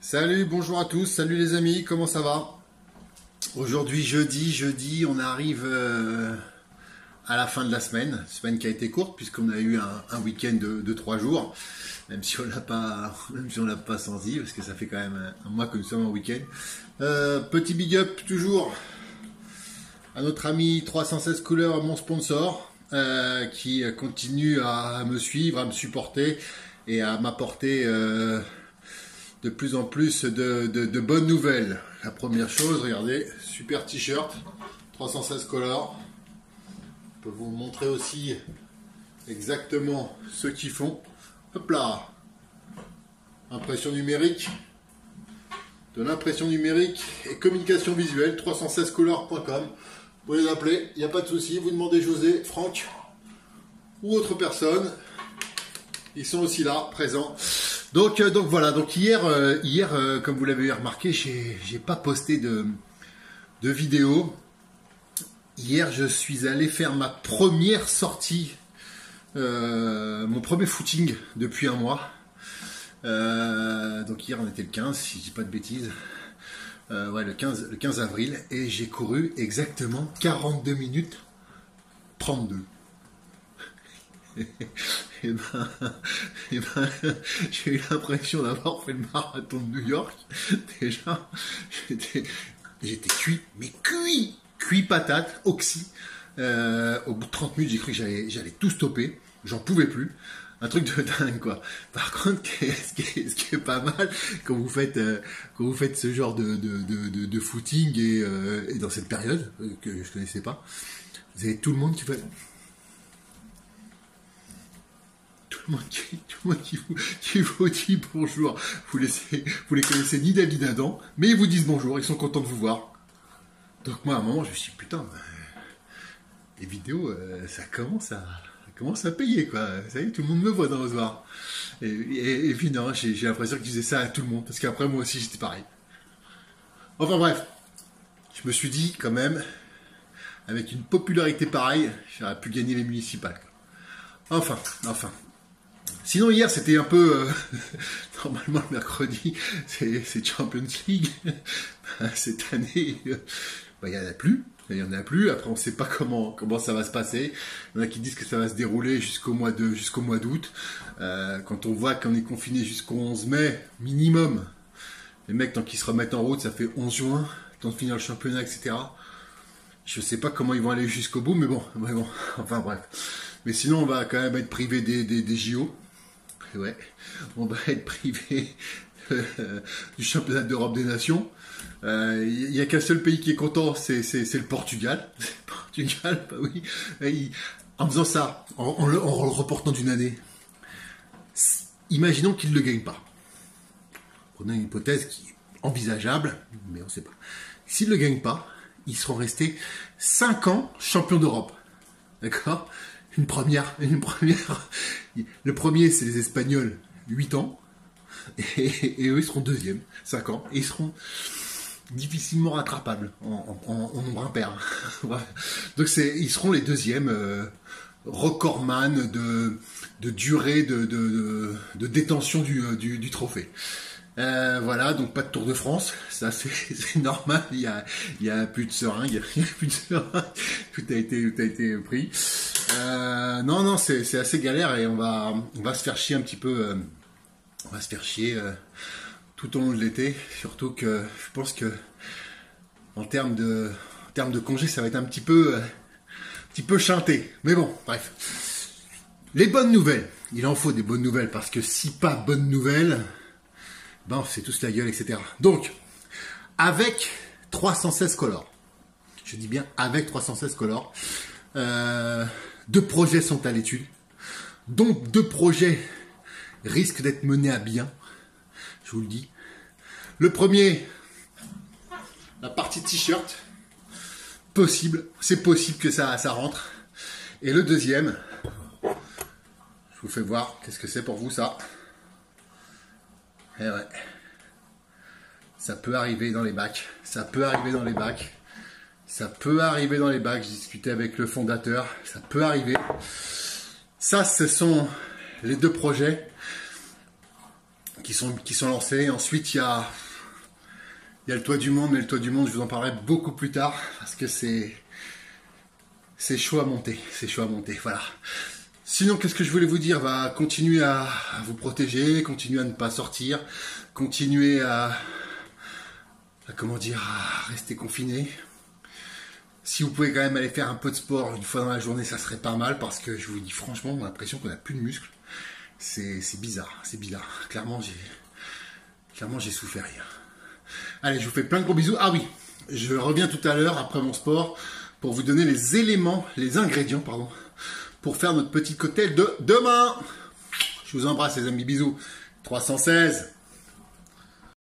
Salut, bonjour à tous, salut les amis, comment ça va? Aujourd'hui jeudi, on arrive à la fin de la semaine qui a été courte puisqu'on a eu un week-end de 3 jours, même si on l'a pas senti parce que ça fait quand même un mois que nous sommes en week-end. Petit big up toujours à notre ami 316 couleurs, mon sponsor, qui continue à me suivre, à me supporter et à m'apporter de plus en plus de bonnes nouvelles. La première chose, regardez, super t-shirt, 316 colors. Je peux vous montrer aussi exactement ce qu'ils font. Hop là, impression numérique, de l'impression numérique et communication visuelle, 316colors.com. Vous pouvez les appeler, il n'y a pas de souci. Vous demandez José, Franck ou autre personne. Ils sont aussi là, présents. Donc voilà, donc hier, comme vous l'avez remarqué, j'ai pas posté de vidéo. Hier, je suis allé faire ma première sortie, mon premier footing depuis un mois. Donc hier, on était le 15, si je dis pas de bêtises. Ouais, le 15 avril, et j'ai couru exactement 42 minutes 32. Et ben, j'ai eu l'impression d'avoir fait le marathon de New York. Déjà, j'étais cuit, mais cuit patate, oxy. Au bout de 30 minutes, j'ai cru que j'allais tout stopper. J'en pouvais plus. Un truc de dingue, quoi. Par contre, ce qui est pas mal, quand vous faites ce genre de footing et dans cette période que je connaissais pas, vous avez tout le monde qui fait. Tout le monde qui vous dit bonjour. Vous les connaissez ni David Adam, mais ils vous disent bonjour, ils sont contents de vous voir. Donc moi, à un moment, je me suis dit, putain, les vidéos, ça commence à payer, quoi. Ça y est, tout le monde me voit dans le soir. Et puis non, j'ai l'impression qu'ils faisaient ça à tout le monde, parce qu'après, moi aussi, j'étais pareil. Enfin bref, je me suis dit, quand même, avec une popularité pareille, j'aurais pu gagner les municipales. Enfin. Sinon, hier, c'était un peu... normalement, le mercredi, c'est Champions League. Cette année, il n'y en a plus. Après, on ne sait pas comment ça va se passer. Il y en a qui disent que ça va se dérouler jusqu'au mois d'août. Quand on voit qu'on est confiné jusqu'au 11 mai, minimum, les mecs, tant qu'ils se remettent en route, ça fait 11 juin, temps de finir le championnat, etc. Je ne sais pas comment ils vont aller jusqu'au bout, mais bon, enfin bref. Mais sinon, on va quand même être privé des JO. Ouais, on va être privé du championnat d'Europe des Nations. Il n'y a qu'un seul pays qui est content, c'est le Portugal. Portugal, bah oui. En faisant ça, en le reportant d'une année, imaginons qu'il ne le gagne pas. On a une hypothèse qui est envisageable, mais on ne sait pas. S'il ne le gagne pas, ils seront restés 5 ans champions d'Europe. D'accord ? Une première. Le premier, c'est les Espagnols, 8 ans. Et eux, ils seront deuxième, 5 ans. Et ils seront difficilement rattrapables en nombre impair. Donc, ils seront les deuxièmes recordman de durée de détention du trophée. Voilà, donc pas de Tour de France, ça c'est normal, il y a plus de seringues, tout a été pris. Non, c'est assez galère et on va se faire chier un petit peu, on va se faire chier tout au long de l'été, surtout que je pense que en termes de congé, ça va être un petit peu chanté, mais bon, bref. Les bonnes nouvelles, il en faut des bonnes nouvelles parce que si pas bonnes nouvelles, ben, c'est tous la gueule, etc. Donc, avec 316 colors, je dis bien avec 316 colors, 2 projets sont à l'étude, donc 2 projets risquent d'être menés à bien, je vous le dis. Le premier, la partie t-shirt, c'est possible que ça rentre. Et le deuxième, je vous fais voir, qu'est-ce que c'est pour vous ça ? Eh ouais. Ça peut arriver dans les bacs. J'ai discuté avec le fondateur. Ça peut arriver. Ça, ce sont les 2 projets qui sont lancés. Ensuite, il y a le toit du monde, mais le toit du monde, je vous en parlerai beaucoup plus tard, parce que c'est chaud à monter, voilà. Sinon, qu'est-ce que je voulais vous dire? Continuez à vous protéger, continuez à ne pas sortir, continuez à rester confiné. Si vous pouvez quand même aller faire un peu de sport une fois dans la journée, ça serait pas mal, parce que je vous dis franchement, on a l'impression qu'on n'a plus de muscles. C'est bizarre. Clairement, j'ai souffert hier. Allez, je vous fais plein de gros bisous. Ah oui, je reviens tout à l'heure après mon sport pour vous donner les ingrédients, pour faire notre petit cocktail de demain. Je vous embrasse les amis, bisous. 316.